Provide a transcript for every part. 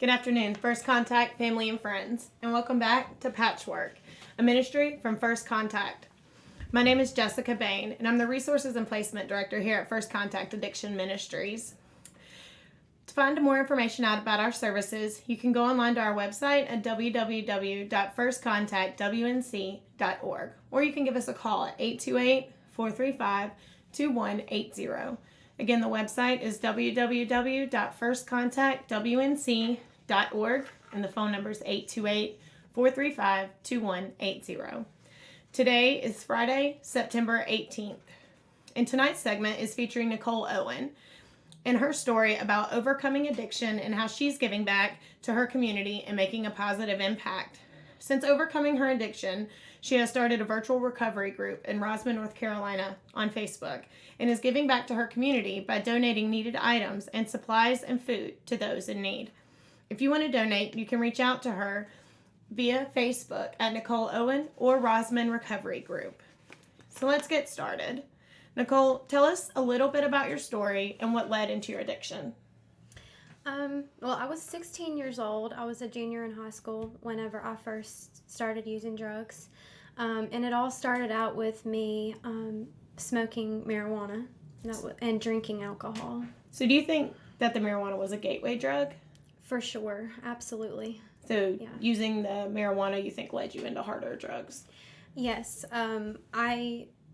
Good afternoon, First Contact family and friends, and welcome back to Patchwork, a ministry from First Contact. My name is Jessica Bain, and I'm the Resources and Placement Director here at First Contact Addiction Ministries. To find more information out about our services, you can go online to our website at www.firstcontactwnc.org, or you can give us a call at 828-435-2180. Again, the website is www.firstcontactwnc.org, and the phone number is 828-435-2180. Today is Friday, September 18th, and tonight's segment is featuring Nicole Owen and her story about overcoming addiction and how she's giving back to her community and making a positive impact. Since overcoming her addiction, she has started a virtual recovery group in Rosman, North Carolina on Facebook and is giving back to her community by donating needed items and supplies and food to those in need. If you want to donate, you can reach out to her via Facebook at Nicole Owen or Rosman Recovery Group. So let's get started. Nicole, tell us a little bit about your story and what led into your addiction. Well, I was 16 years old. I was a junior in high school whenever I first started using drugs. And it all started out with me smoking marijuana and drinking alcohol. So do you think that the marijuana was a gateway drug? For sure. Absolutely. So using the marijuana, you think, led you into harder drugs? Yes.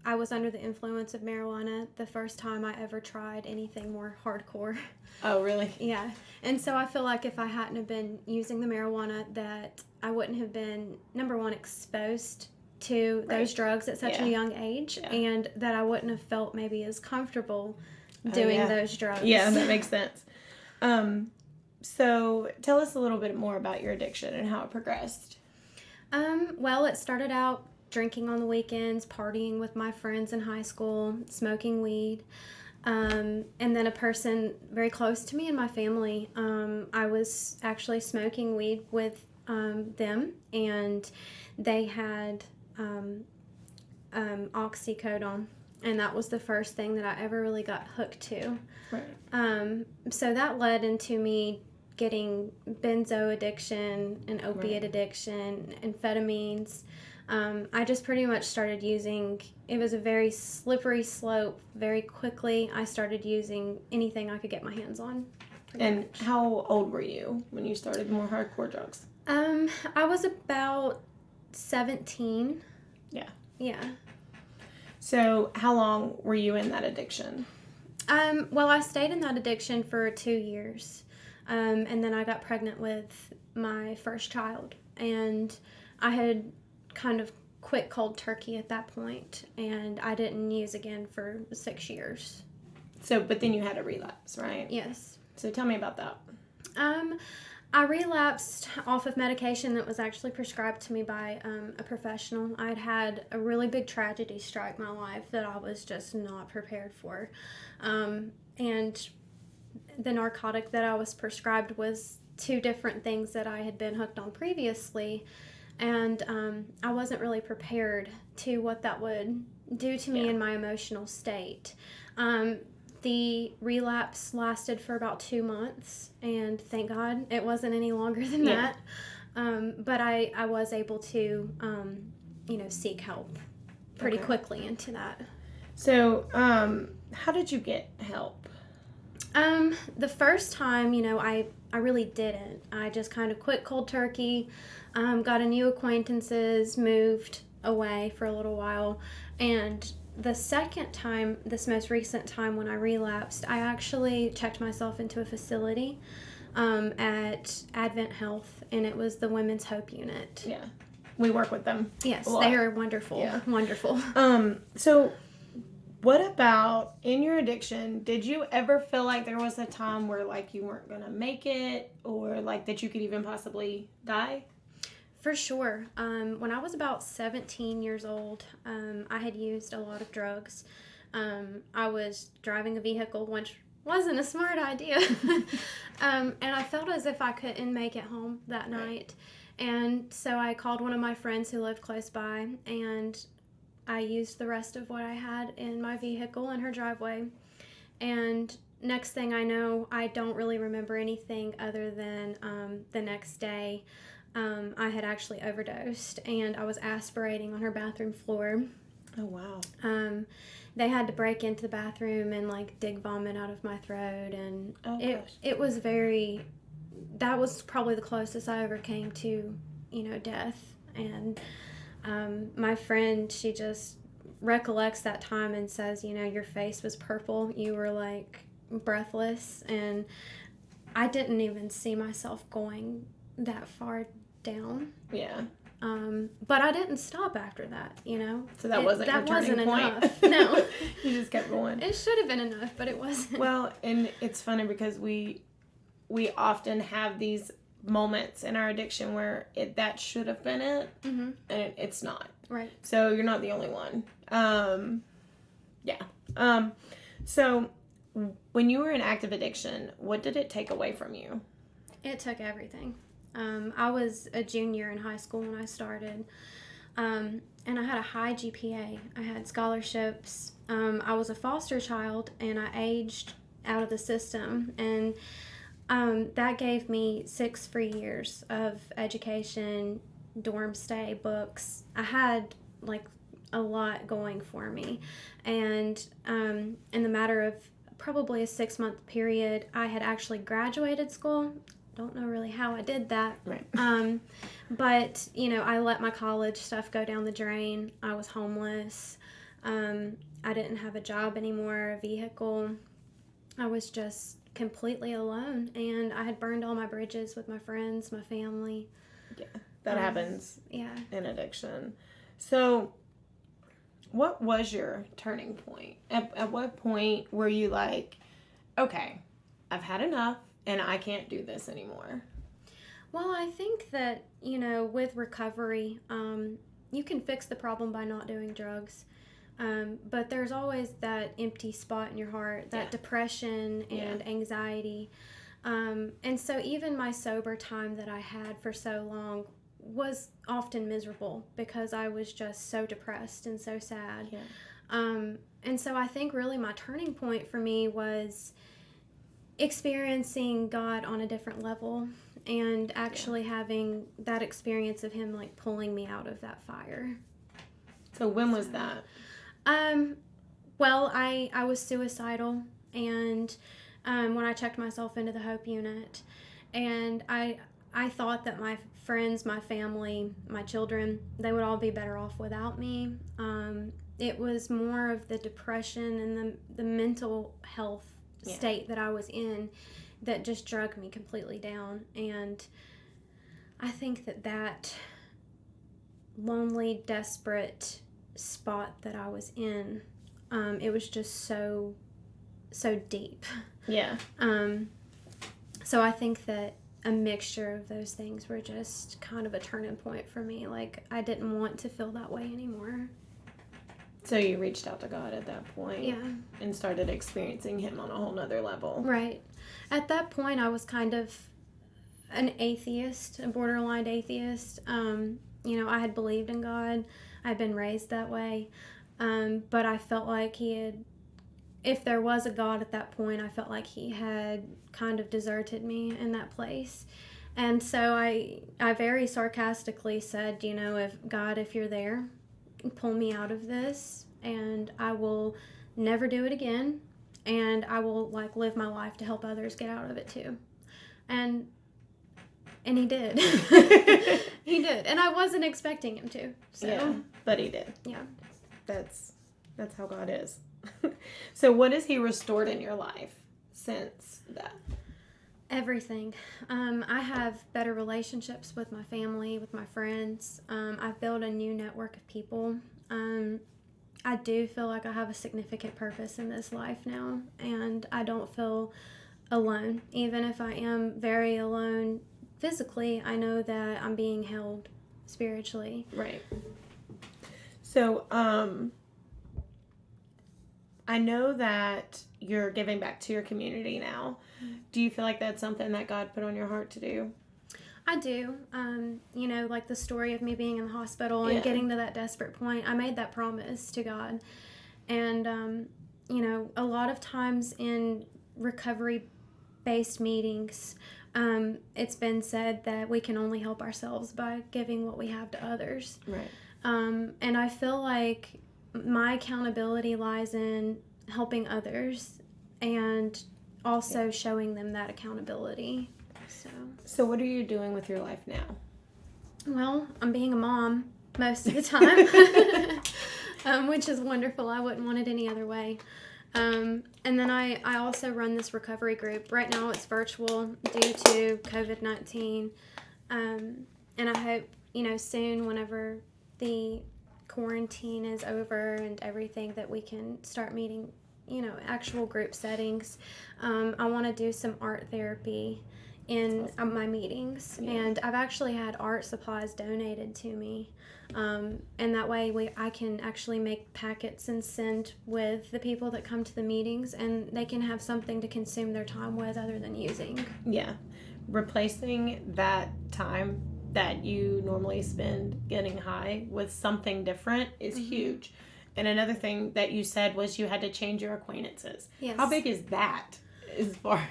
I was under the influence of marijuana the first time I ever tried anything more hardcore. Oh, really? Yeah. And so I feel like if I hadn't have been using the marijuana, that I wouldn't have been, number one, exposed to those drugs at such a young age, and that I wouldn't have felt maybe as comfortable doing those drugs. Yeah, that makes sense. So tell us a little bit more about your addiction and how it progressed. Well, it started out drinking on the weekends, partying with my friends in high school, smoking weed. And then a person very close to me and my family, I was actually smoking weed with them, and they had oxycodone, and that was the first thing that I ever really got hooked to. Right. So that led into me getting benzo addiction and opiate addiction, amphetamines. I just pretty much started using, it was a very slippery slope. Very quickly, I started using anything I could get my hands on. And how old were you when you started more hardcore drugs? I was about 17. Yeah. Yeah. So how long were you in that addiction? Well, I stayed in that addiction for 2 years. And then I got pregnant with my first child. And I had kind of quit cold turkey at that point, and I didn't use again for 6 years. So, but then you had a relapse, right? Yes. So tell me about that. I relapsed off of medication that was actually prescribed to me by a professional. I'd had a really big tragedy strike my life that I was just not prepared for. And the narcotic that I was prescribed was 2 different things that I had been hooked on previously. And I wasn't really prepared to what that would do to me in my emotional state. The relapse lasted for about 2 months, and thank God it wasn't any longer than that. But I was able to, seek help pretty quickly into that. So, how did you get help? The first time, I really didn't. I just kind of quit cold turkey, got a new acquaintances, moved away for a little while. And the second time, this most recent time when I relapsed, I actually checked myself into a facility at Advent Health, and it was the Women's Hope Unit. Yeah. We work with them. Yes, they are wonderful. Yeah. Wonderful. So what about in your addiction, did you ever feel like there was a time where like you weren't going to make it, or like that you could even possibly die? For sure. When I was about 17 years old, I had used a lot of drugs. I was driving a vehicle, which wasn't a smart idea. And I felt as if I couldn't make it home that night. And so I called one of my friends who lived close by, and I used the rest of what I had in my vehicle in her driveway. And next thing I know, I don't really remember anything other than the next day. I had actually overdosed, and I was aspirating on her bathroom floor. Oh, wow. They had to break into the bathroom and like dig vomit out of my throat, and it was that was probably the closest I ever came to, death. And my friend, she just recollects that time and says, your face was purple, you were like breathless, and I didn't even see myself going that far down. Yeah. But I didn't stop after that, So that wasn't enough. No. You just kept going. It should have been enough, but it wasn't. Well, and it's funny because we often have these moments in our addiction where that should have been it, mm-hmm. and it's not. Right. So you're not the only one. Yeah. So when you were in active addiction, what did it take away from you? It took everything. I was a junior in high school when I started, and I had a high GPA. I had scholarships. I was a foster child, and I aged out of the system, and that gave me 6 free years of education, dorm stay, books. I had like a lot going for me, and in the matter of probably a 6-month period, I had actually graduated school. Don't know really how I did that. Right. But, I let my college stuff go down the drain. I was homeless. I didn't have a job anymore, a vehicle. I was just completely alone, and I had burned all my bridges with my friends, my family. Yeah, that happens. Yeah. In addiction. So what was your turning point? At what point were you like, okay, I've had enough, and I can't do this anymore? Well, I think that, with recovery, you can fix the problem by not doing drugs. But there's always that empty spot in your heart, that depression and anxiety. And so even my sober time that I had for so long was often miserable because I was just so depressed and so sad. Yeah. And so I think really my turning point for me was experiencing God on a different level and actually having that experience of Him like pulling me out of that fire. So when was that? Well, I was suicidal, and when I checked myself into the Hope unit, and I thought that my friends, my family, my children, they would all be better off without me. It was more of the depression and the mental health state that I was in that just drug me completely down. And I think that lonely, desperate spot that I was in, it was just so deep. Yeah. So I think that a mixture of those things were just kind of a turning point for me. Like, I didn't want to feel that way anymore. So you reached out to God at that point. Yeah. And started experiencing Him on a whole nother level. Right. At that point, I was kind of an atheist, a borderline atheist. I had believed in God. I'd been raised that way. But I felt like if there was a God at that point, I felt like He had kind of deserted me in that place. And so I very sarcastically said, if you're there, pull me out of this, and I will never do it again, and I will live my life to help others get out of it too. And He did. He did, and I wasn't expecting Him to. So. Yeah, but He did. Yeah. That's how God is. So what has He restored in your life since that? Everything. I have better relationships with my family, with my friends. I've built a new network of people. I do feel like I have a significant purpose in this life now, and I don't feel alone. Even if I am very alone physically, I know that I'm being held spiritually. Right. So, I know that you're giving back to your community now. Do you feel like that's something that God put on your heart to do? I do. Like the story of me being in the hospital and getting to that desperate point, I made that promise to God. And, a lot of times in recovery-based meetings, it's been said that we can only help ourselves by giving what we have to others. Right. And I feel like my accountability lies in helping others and also showing them that accountability. So what are you doing with your life now? Well, I'm being a mom most of the time, which is wonderful. I wouldn't want it any other way. And then I also run this recovery group. Right now it's virtual due to COVID-19. And I hope, soon, whenever the quarantine is over and everything, that we can start meeting, actual group settings. I want to do some art therapy in my meetings, and I've actually had art supplies donated to me, and that way I can actually make packets and send with the people that come to the meetings, and they can have something to consume their time with other than using. Yeah, replacing that time that you normally spend getting high with something different is huge. And another thing that you said was you had to change your acquaintances. Yes. How big is that? As far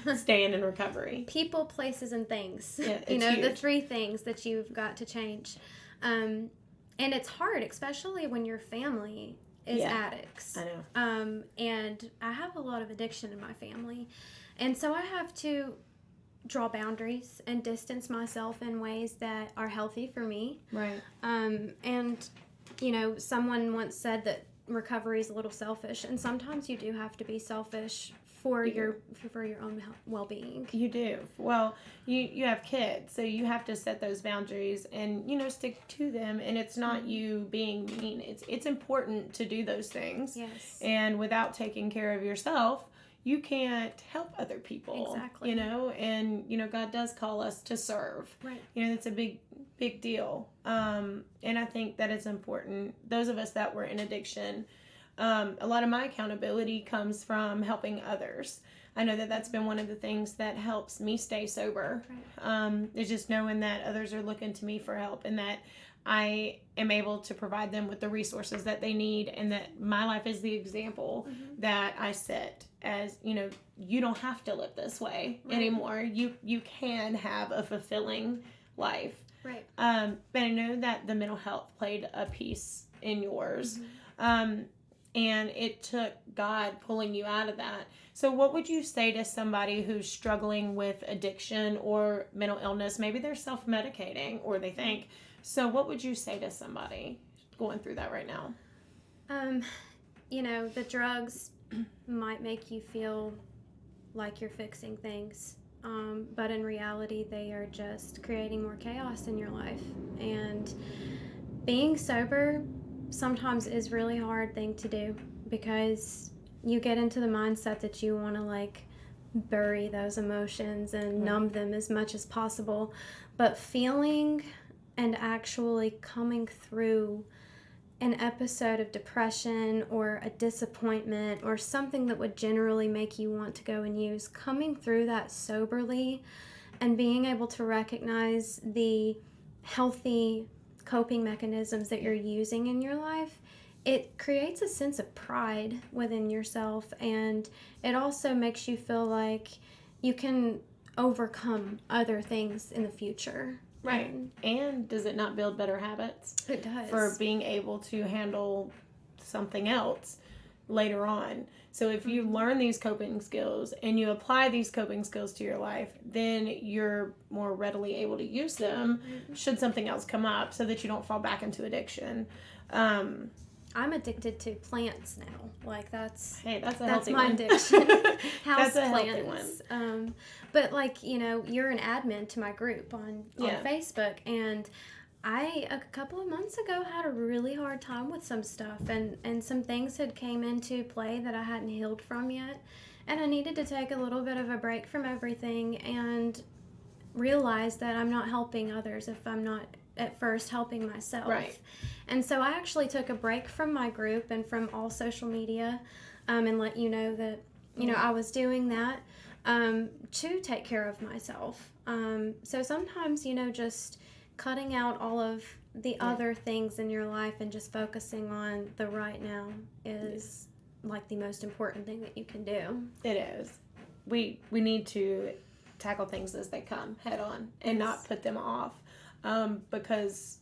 as staying in recovery, people, places, and things. Yeah, the 3 things that you've got to change, and it's hard, especially when your family is addicts. I know. And I have a lot of addiction in my family, and so I have to draw boundaries and distance myself in ways that are healthy for me. Right. And someone once said that recovery is a little selfish, and sometimes you do have to be selfish for your own well-being. You do. Well, you have kids, so you have to set those boundaries and stick to them. And it's not you being mean. It's important to do those things. Yes. And without taking care of yourself, you can't help other people. Exactly. And God does call us to serve. Right. It's a big deal. And I think that it's important. Those of us that were in addiction. A lot of my accountability comes from helping others. I know that that's been one of the things that helps me stay sober. Right. Is just knowing that others are looking to me for help, and that I am able to provide them with the resources that they need, and that my life is the example that I set as, you don't have to live this way anymore. You can have a fulfilling life. Right. But I know that the mental health played a piece in yours. And it took God pulling you out of that. So what would you say to somebody who's struggling with addiction or mental illness? Maybe they're self-medicating, or they think. So what would you say to somebody going through that right now? The drugs might make you feel like you're fixing things. But in reality, they are just creating more chaos in your life. And being sober sometimes is really hard thing to do, because you get into the mindset that you want to bury those emotions and numb them as much as possible. But feeling and actually coming through an episode of depression or a disappointment or something that would generally make you want to go and use, coming through that soberly and being able to recognize the healthy coping mechanisms that you're using in your life, it creates a sense of pride within yourself, and it also makes you feel like you can overcome other things in the future. Right. And does it not build better habits? It does. For being able to handle something else later on. So if you learn these coping skills and you apply these coping skills to your life, then you're more readily able to use them should something else come up, so that you don't fall back into addiction. I'm addicted to plants now. That's that's healthy my one. addiction. House That's a plants. healthy one. But you're an admin to my group on Facebook, and I a couple of months ago had a really hard time with some stuff, and some things had came into play that I hadn't healed from yet, and I needed to take a little bit of a break from everything and realize that I'm not helping others if I'm not at first helping myself. Right. And so I actually took a break from my group and from all social media, and let you know that I was doing that to take care of myself. So sometimes just cutting out all of the other things in your life and just focusing on the right now is like the most important thing that you can do. It is. We need to tackle things as they come head on and not put them off, because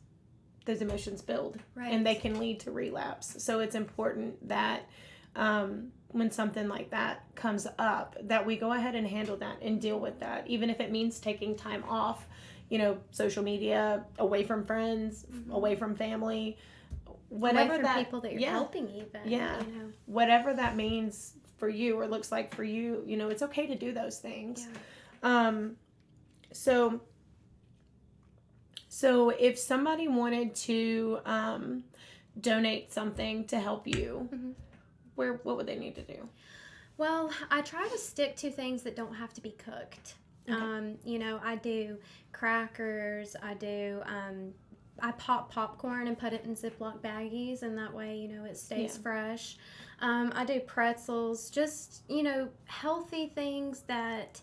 those emotions build, and they can lead to relapse. So it's important that when something like that comes up, that we go ahead and handle that and deal with that, even if it means taking time off, social media, away from friends, away from family, whatever away from that people that you're helping, even. Yeah. Whatever that means for you or looks like for you, it's okay to do those things. Yeah. So if somebody wanted to donate something to help you, what would they need to do? Well, I try to stick to things that don't have to be cooked. Okay. I do crackers. I pop popcorn and put it in Ziploc baggies, and that way, it stays fresh. I do pretzels, just, healthy things that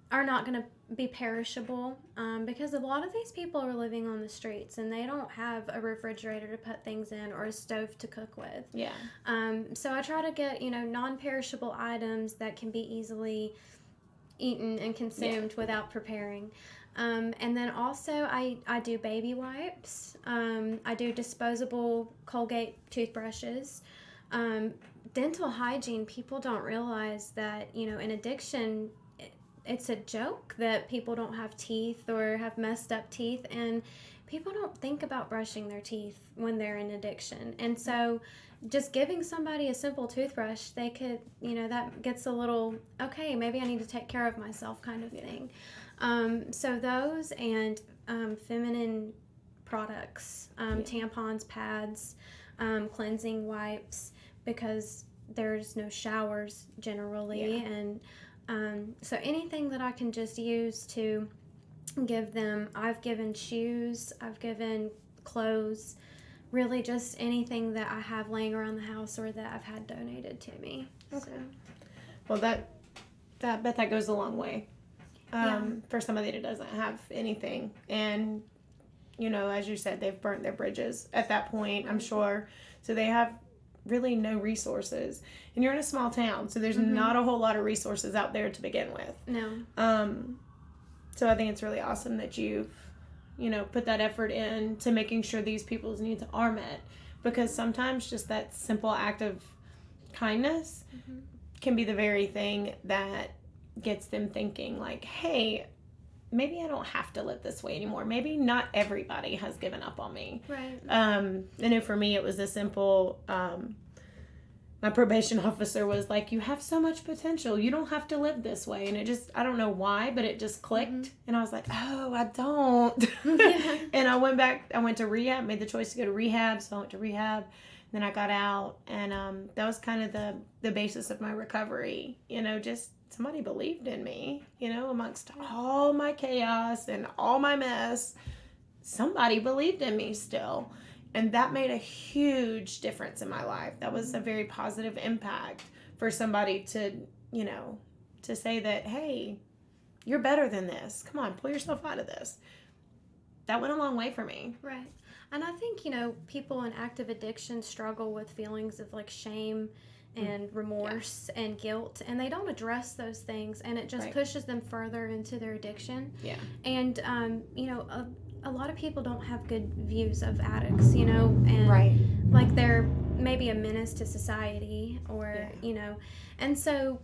are not going to be perishable, because a lot of these people are living on the streets and they don't have a refrigerator to put things in or a stove to cook with. Yeah. So I try to get, non-perishable items that can be easily eaten and consumed without preparing. And then also I do baby wipes. I do disposable Colgate toothbrushes. Dental hygiene, people don't realize that, in addiction, it's a joke that people don't have teeth or have messed up teeth, and people don't think about brushing their teeth when they're in addiction. And so just giving somebody a simple toothbrush, they could, that gets a little, okay, maybe I need to take care of myself kind of thing. So those and feminine products, tampons, pads, cleansing wipes, because there's no showers generally. And so anything that I can just use to give them. I've given shoes, I've given clothes, really just anything that I have laying around the house or that I've had donated to me. Okay. So. Well, that bet that goes a long way for somebody that doesn't have anything. And, as you said, they've burnt their bridges at that point, I'm sure. So they have really no resources. And you're in a small town, so there's not a whole lot of resources out there to begin with. No. So I think it's really awesome that you've, put that effort in to making sure these people's needs are met. Because sometimes just that simple act of kindness can be the very thing that gets them thinking like, hey, maybe I don't have to live this way anymore. Maybe not everybody has given up on me. Right. I know for me it was a simple, my probation officer was like, you have so much potential. You don't have to live this way. And it just, I don't know why, but it just clicked. And I was like, oh, I don't. And I went to rehab, made the choice to go to rehab. So I went to rehab. Then I got out. And that was kind of the basis of my recovery. Just somebody believed in me, amongst all my chaos and all my mess. Somebody believed in me still. And that made a huge difference in my life. That was a very positive impact for somebody to, to say that, hey, you're better than this. Come on, pull yourself out of this. That went a long way for me. Right. And I think, people in active addiction struggle with feelings of like shame and remorse and guilt, and they don't address those things, and it just pushes them further into their addiction. Yeah. And, a lot of people don't have good views of addicts, and like they're maybe a menace to society or, and so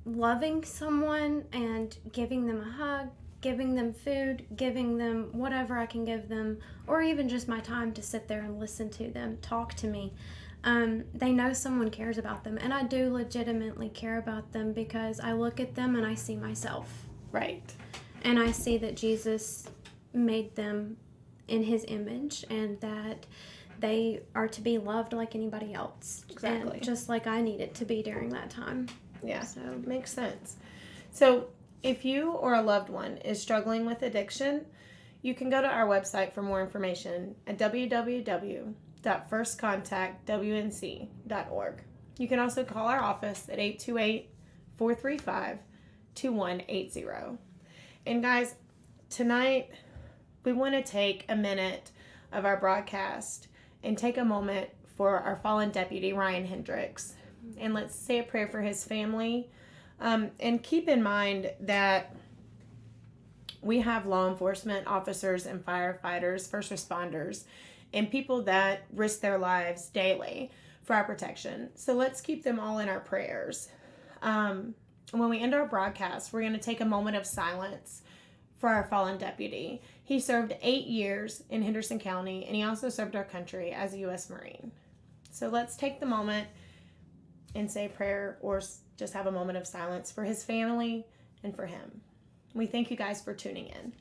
loving someone and giving them a hug, giving them food, giving them whatever I can give them, or even just my time to sit there and listen to them, talk to me. They know someone cares about them, and I do legitimately care about them because I look at them and I see myself. Right. And I see that Jesus made them in his image and that they are to be loved like anybody else. Exactly. And just like I needed to be during that time. Yeah, so makes sense. So if you or a loved one is struggling with addiction, you can go to our website for more information at www.firstcontactwnc.org. You can also call our office at 828-435-2180. And guys, tonight we want to take a minute of our broadcast and take a moment for our fallen deputy, Ryan Hendricks. And let's say a prayer for his family. And keep in mind that we have law enforcement officers and firefighters, first responders, and people that risk their lives daily for our protection. So let's keep them all in our prayers. When we end our broadcast, we're going to take a moment of silence for our fallen deputy. He served 8 years in Henderson County, and he also served our country as a U.S. Marine. So let's take the moment and say a prayer or just have a moment of silence for his family and for him. We thank you guys for tuning in.